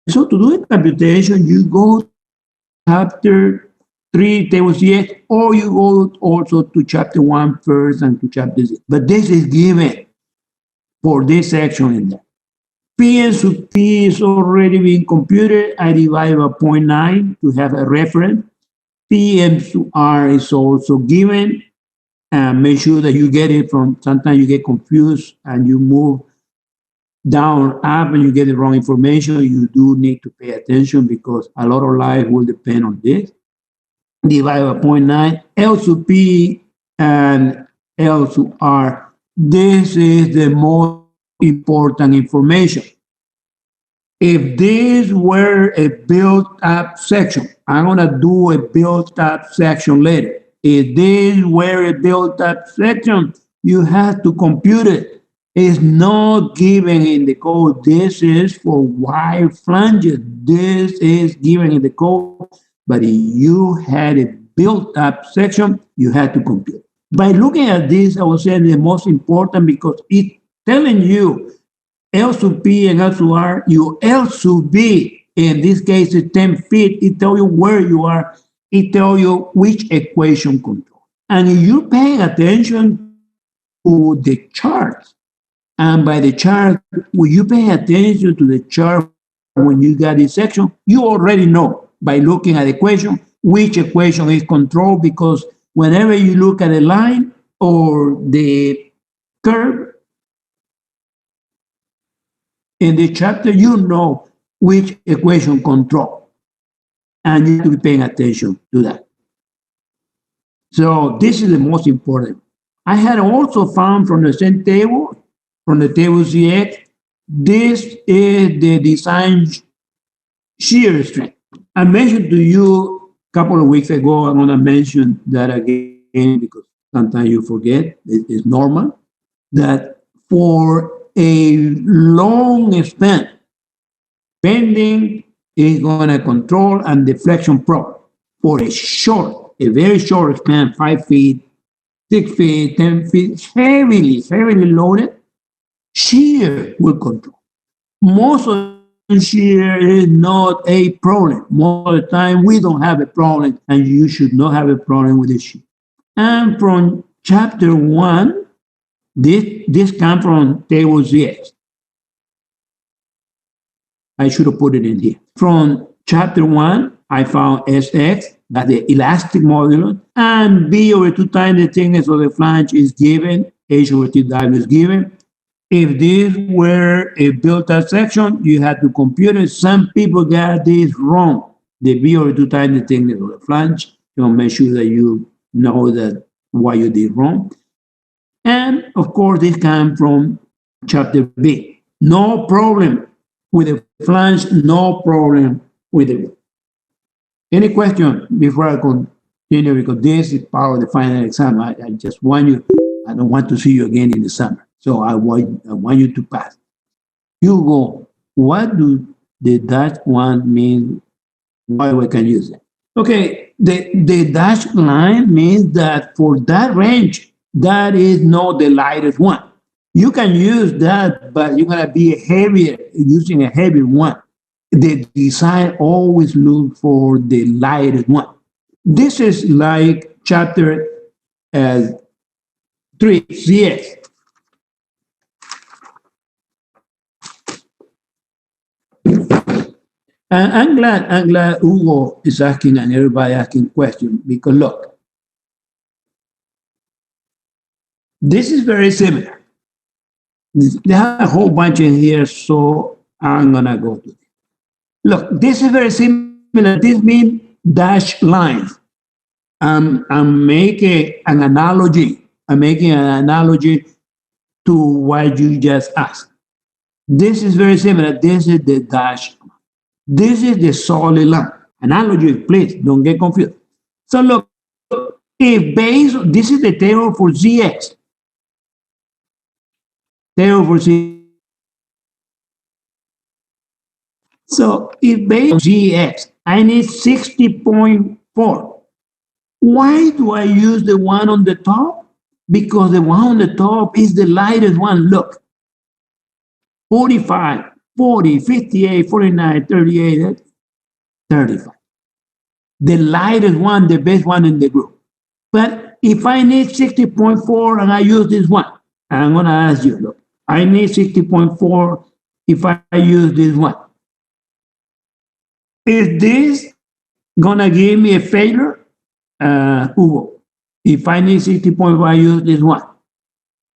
So to do a computation, you go chapter 3, table CX, or you go also to chapter 1 first and to chapter 6. But this is given for this section in there. P sub P is already being computed. I divide by 0.9 to have a reference. PM sub R is also given. And make sure that you get it from, sometimes you get confused and you move down, up, and you get the wrong information. You do need to pay attention because a lot of life will depend on this. Divide by 0.9, L sub P and L sub R. This is the most important information. If this were a built-up section, I'm going to do a built-up section later. If this were a built-up section, you have to compute it. It's not given in the code. This is for wide flanges. This is given in the code. But if you had a built-up section, you had to compute. By looking at this, I was saying the most important because it's telling you L sub P and L sub R, your L sub B, in this case, is 10 feet. It tells you where you are. It tells you which equation control. And if you're paying attention to the charts, and by the chart, when you pay attention to the chart when you got this section, you already know by looking at the equation which equation is controlled, because whenever you look at a line or the curve in the chapter, you know which equation control, and you have to be paying attention to that. So this is the most important. I had also found from the same table, from the table CX, this is the design shear strength. I mentioned to you a couple of weeks ago, I'm going to mention that again because sometimes you forget, it's normal, that for a long span, bending is going to control and deflection problem. For a very short span, 5 feet, 6 feet, 10 feet, heavily loaded, shear will control. Most of the shear is not a problem. Most of the time, we don't have a problem, and you should not have a problem with the shear. And from chapter 1, this comes from table ZX. I should have put it in here. From chapter 1, I found SX, that's the elastic modulus, and B over 2 times the thickness of the flange is given, H over TW is given. If this were a built-up section, you had to compute it. Some people got this wrong. The B over 2 times the thickness of the flange. You want to make sure that you know that why you did wrong. And of course, this comes from chapter B. No problem with the flange, no problem with the. Any question before I continue? Because this is part of the final exam. I just want you, I don't want to see you again in the summer. So I want you to pass. Hugo, what do the dashed one mean? Why we can use it? Okay, the dashed line means that for that range, that is not the lightest one. You can use that, but you're gonna be heavier using a heavy one. The design always look for the lightest one. This is like chapter 3, CS. I'm glad Hugo is asking and everybody asking questions, because look, this is very similar. They have a whole bunch in here, so I'm gonna go to it. Look, this is very similar. This means dashed lines. I'm making an analogy. I'm making an analogy to what you just asked. This is very similar. This is the dashed. This is the solid line. Analogy, please don't get confused. So look, if base, this is the table for ZX. Table for ZX. So if base on ZX, I need 60.4. Why do I use the one on the top? Because the one on the top is the lightest one. Look, 45, 40, 58, 49, 38, 35. The lightest one, the best one in the group. But if I need 60.4 and I use this one, I'm going to ask you, look, I need 60.4 if I use this one. Is this going to give me a failure? Hugo, if I need 60.4, I use this one.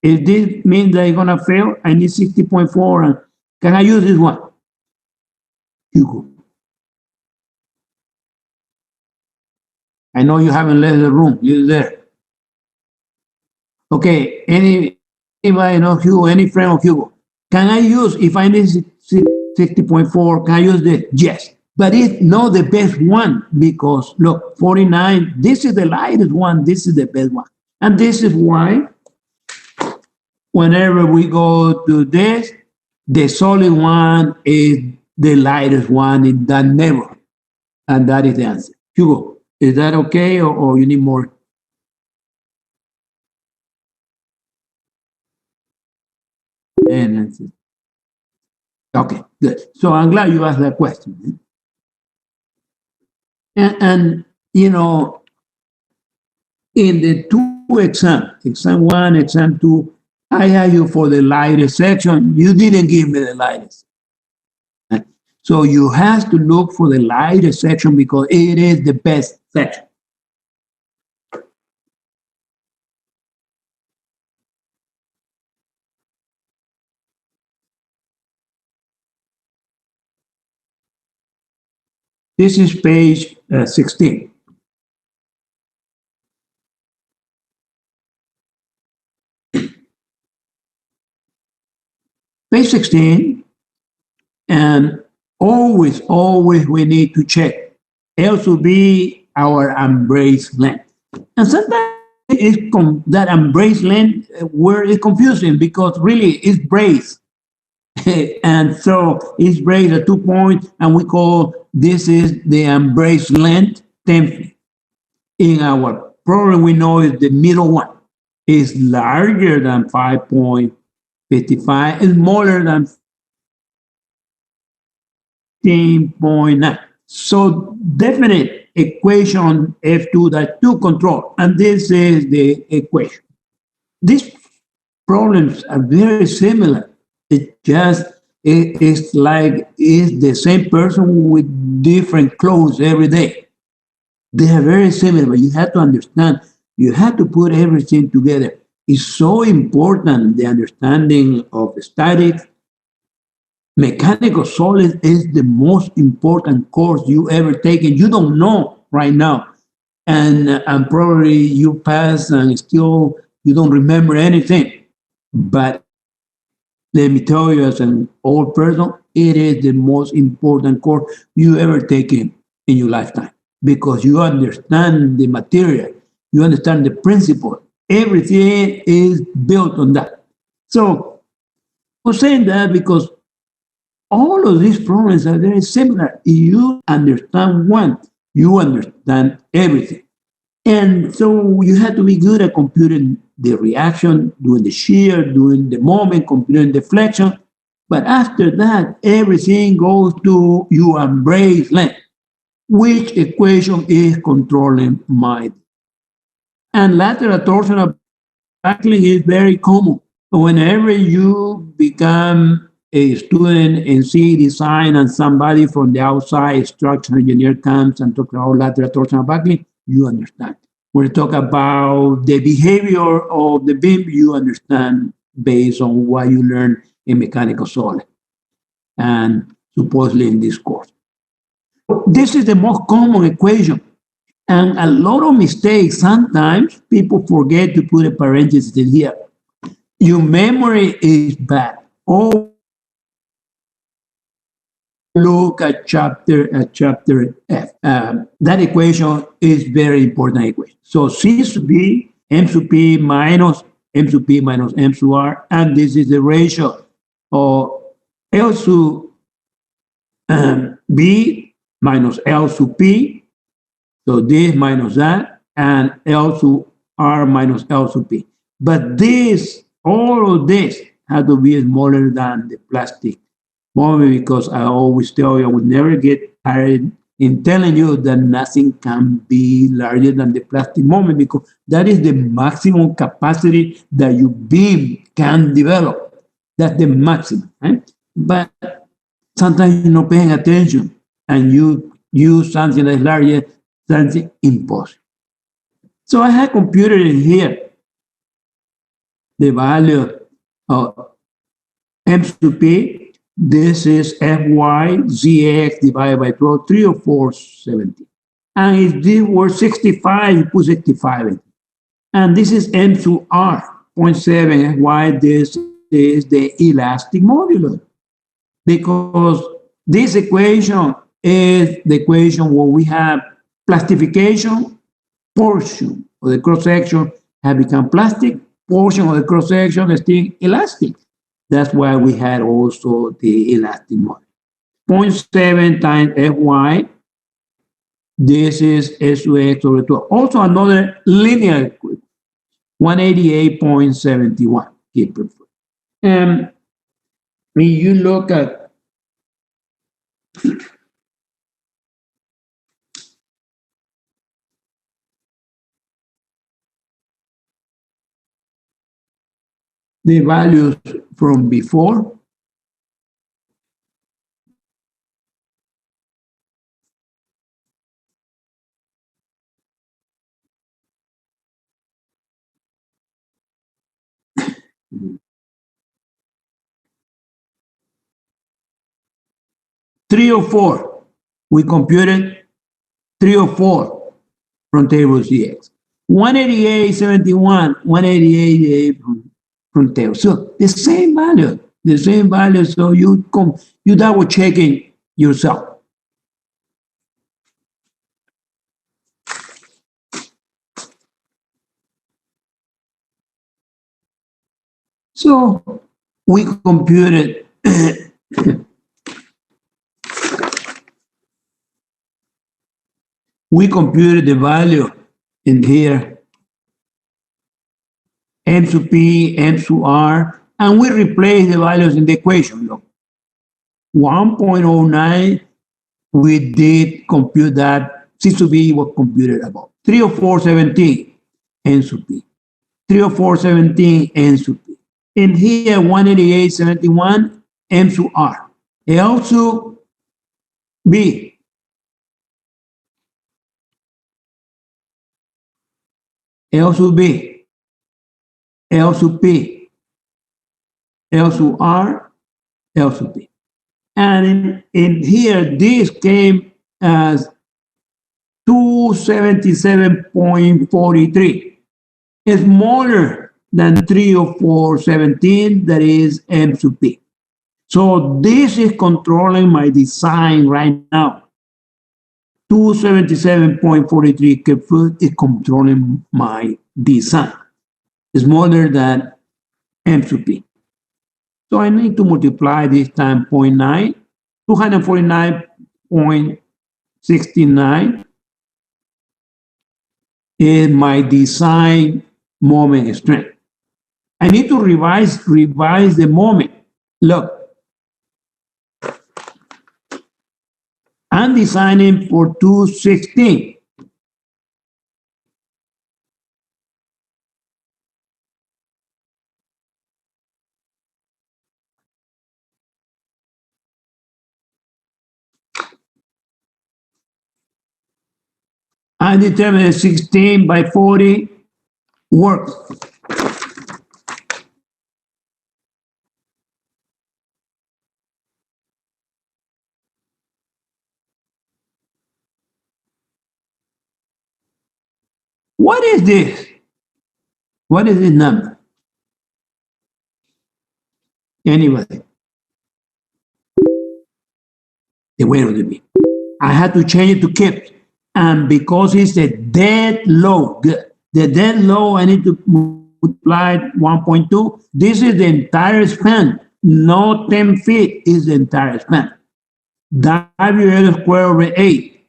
If this means that I'm going to fail, I need 60.4 and can I use this one? Hugo. I know you haven't left the room. You're there. Okay. Anybody know Hugo? Any friend of Hugo? Can I use, if I need 60.4, can I use this? Yes. But it's not the best one because, look, 49, this is the lightest one. This is the best one. And this is why whenever we go to this, the solid one is the lightest one in that neighborhood. And that is the answer. Hugo, is that okay or you need more? And okay, good. So I'm glad you asked that question. And you know, in the two exams, exam one, exam two, I asked you for the lightest section. You didn't give me the lightest. So you have to look for the lightest section because it is the best section. This is page 16. Page 16, and always we need to check L to be our embrace length. And sometimes that embrace length word is confusing because really it's brace. And so it's brace at 2 points, and we call this is the embrace length 10 feet. In our program, we know is the middle one is larger than 5.55, is smaller than 15.9. So definite equation F2, that two control, and this is the equation. These problems are very similar. It's like it's the same person with different clothes every day. They are very similar, but you have to understand, you have to put everything together. It's so important, the understanding of the statics. Mechanical solid is the most important course you ever taken. You don't know right now. And probably you pass and still you don't remember anything. But let me tell you, as an old person, it is the most important course you ever taken in your lifetime because you understand the material, you understand the principle. Everything is built on that. So I'm saying that because all of these problems are very similar. If you understand one, you understand everything. And so you have to be good at computing the reaction, doing the shear, doing the moment, computing the flexion. But after that, everything goes to your embrace length, which equation is controlling my. And lateral torsional buckling is very common. Whenever you become a student in C design and somebody from the outside structural engineer comes and talks about lateral torsional buckling, you understand. When we talk about the behavior of the beam, you understand based on what you learn in mechanical solid and supposedly in this course. This is the most common equation. And a lot of mistakes, sometimes people forget to put a parenthesis in here. Your memory is bad. Oh, look at chapter F. That equation is very important equation. So C to B, M to P minus M to P minus M to R, and this is the ratio of L to B minus L to P. So this minus that, and L to R minus L to P. But this, all of this, has to be smaller than the plastic moment because I always tell you I would never get tired in telling you that nothing can be larger than the plastic moment because that is the maximum capacity that your beam can develop. That's the maximum. Right? But sometimes you're not paying attention and you use something that's larger, something impossible. So I have computed in here the value of M to P. This is FYZX divided by 12, 30470. And if this were 65, you put 65 in. And this is M to R, 0.7, why this is the elastic modulus. Because this equation is the equation where we have plastification, portion of the cross-section have become plastic, portion of the cross-section is still elastic. That's why we had also the elastic modulus. 0.7 times Fy, this is SUX over 12. Also another linear equation, 188.71. Keep it. And when you look at the values from before, three or four, we computed 304 from table CX. 188.71, 188 from table. So the same value, the same value. So you double checking yourself. So we computed we computed the value in here, M to P, M to R, and we replaced the values in the equation. Look, 1.09, we did compute that. C to B was computed about 304.17 N to P, 304.17 N to P. In here, 188.71 M to R. L to B, L to B, L to P, L to R, L to P. And in here, this came as 277.43. It's smaller than 304.17, that is M to P. So this is controlling my design right now. 277.43 is controlling my design. It's smaller than M to P. So I need to multiply this time 0.9, 249.69 is my design moment strength. I need to revise the moment. Look, I'm designing for 216. I determined 16 by 40 works. What is this? What is this number? Anybody? The weight of the beam. I had to change it to kips. And because it's a dead low, the dead low, I need to multiply 1.2. This is the entire span. No 10 feet is the entire span. WL squared over 8,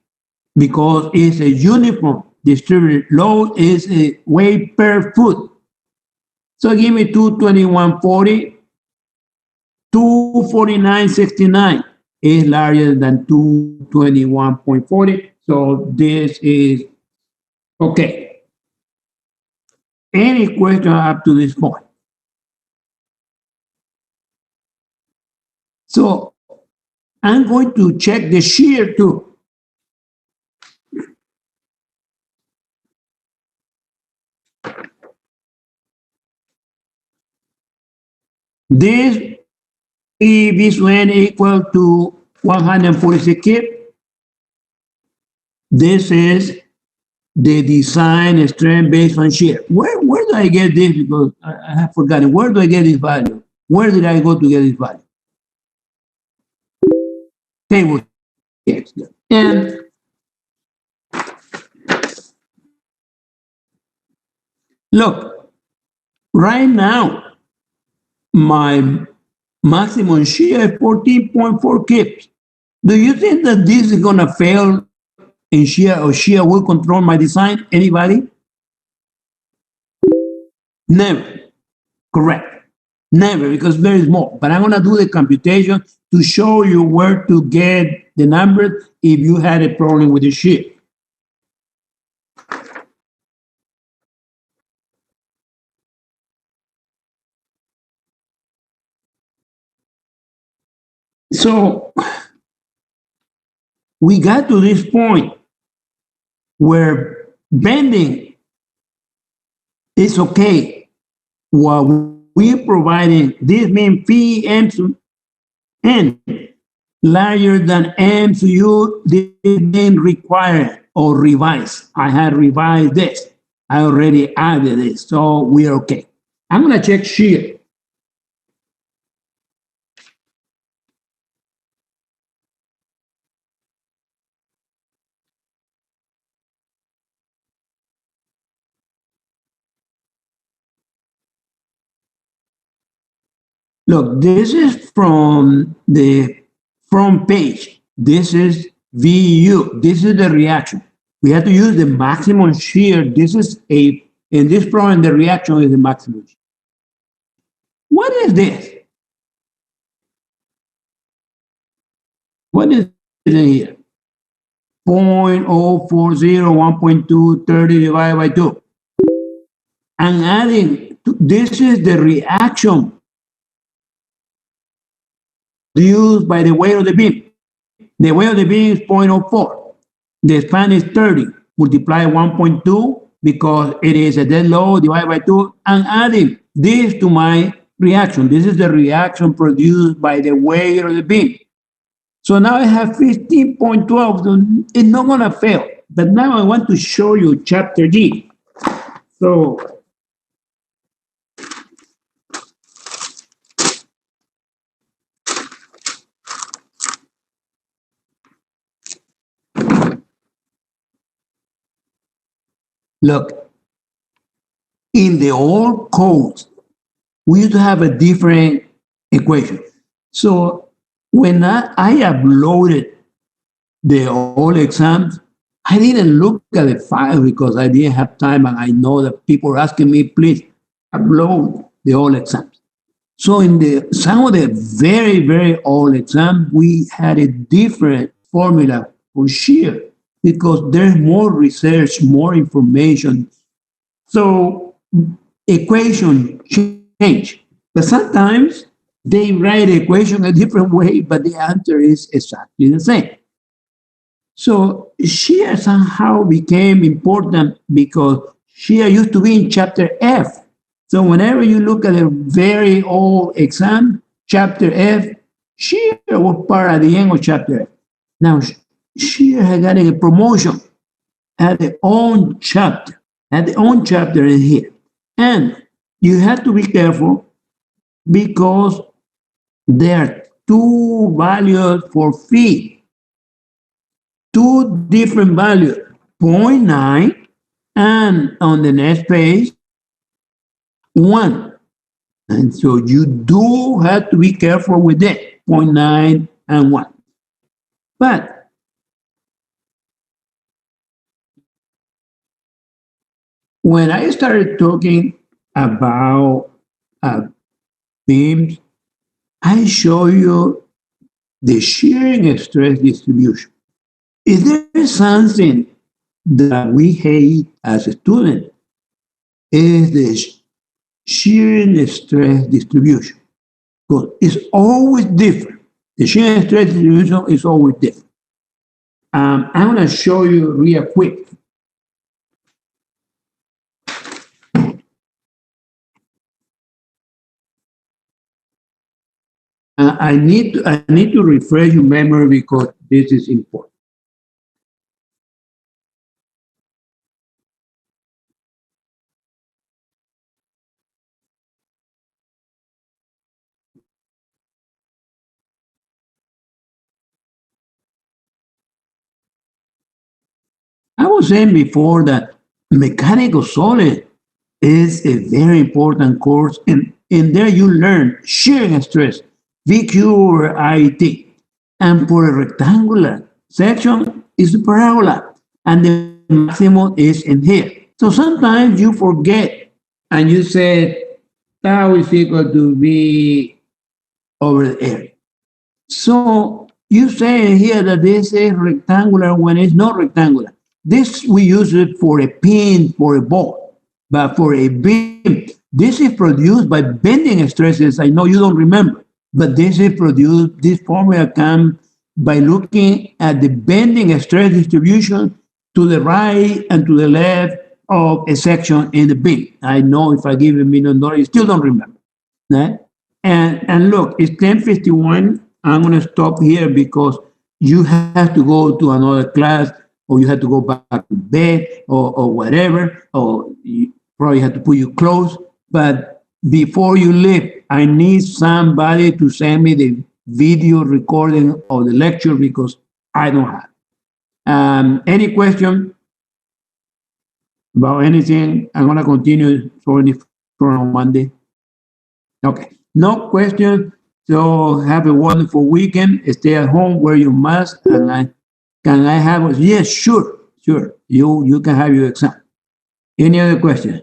because it's a uniform distributed load, is a weight per foot. So give me 221.40, 249.69 is larger than 221.40. So this is okay. Any question up to this point? So I'm going to check the shear too. This EV equal to 146 kip. This is the design strength based on shear. Where do I get this? Because I have forgotten. Where do I get this value? Where did I go to get this value? Table X. And look, right now, my maximum shear is 14.4 kips. Do you think that this is going to fail in shear or shear will control my design? Anybody? Never. Correct. Never, because there is more. But I'm going to do the computation to show you where to get the numbers if you had a problem with the shear. So we got to this point where bending is okay while we're providing this means phi m to n larger than m to u. This means required or revised. I had revised this. I already added this, so we're okay. I'm going to check shear. Look, this is from the front page. This is VU. This is the reaction. We have to use the maximum shear. This is in this problem, the reaction is the maximum shear. What is this? What is it here? 0.040, 1.2, 30 divided by 2. And adding, this is the reaction used by the weight of the beam. The weight of the beam is 0.04. The span is 30. Multiply 1.2 because it is a dead load divided by 2 and adding this to my reaction. This is the reaction produced by the weight of the beam. So now I have 15.12. So it's not going to fail. But now I want to show you chapter G. So look, in the old codes, we used to have a different equation. So when I uploaded the old exams, I didn't look at the file because I didn't have time, and I know that people are asking me, please upload the old exams. So in some of the very, very old exams, we had a different formula for shear because there's more research, more information. So equation change. But sometimes they write the equation a different way, but the answer is exactly the same. So shear somehow became important because shear used to be in chapter F. So whenever you look at a very old exam, chapter F, shear was part at the end of chapter F. Now, shear had gotten a promotion at the own chapter, in here. And you have to be careful because there are two values for phi, two different values, 0.9 and on the next page, 1. And so you do have to be careful with that, 0.9 and 1. But when I started talking about beams, I show you the shearing stress distribution. If there is something that we hate as a student, is the shearing stress distribution. Because it's always different. The shearing stress distribution is always different. I'm going to show you real quick. I need to refresh your memory because this is important. I was saying before that mechanical solid is a very important course, and in there you learn shearing stress, VQ or IET. And for a rectangular section is the parabola, and the maximum is in here. So sometimes you forget, and you say tau is equal to V over the area. So you say here that this is rectangular when it's not rectangular. This we use it for a pin, for a ball, but for a beam, this is produced by bending stresses. I know you don't remember, but this is produced, this formula comes by looking at the bending stress distribution to the right and to the left of a section in the beam. I know if I give you $1,000,000, you still don't remember. Right? And look, it's 10:51. I'm going to stop here because you have to go to another class, or you have to go back to bed, or whatever, or you probably have to put your clothes. But before you leave, I need somebody to send me the video recording of the lecture because I don't have. Any question about anything? I'm going to continue on Monday. Okay. No question. So have a wonderful weekend. Stay at home, wear your mask, and can I have? Yes, sure, sure. You can have your exam. Any other question?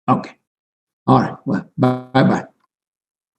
Okay. All right. Well, bye bye.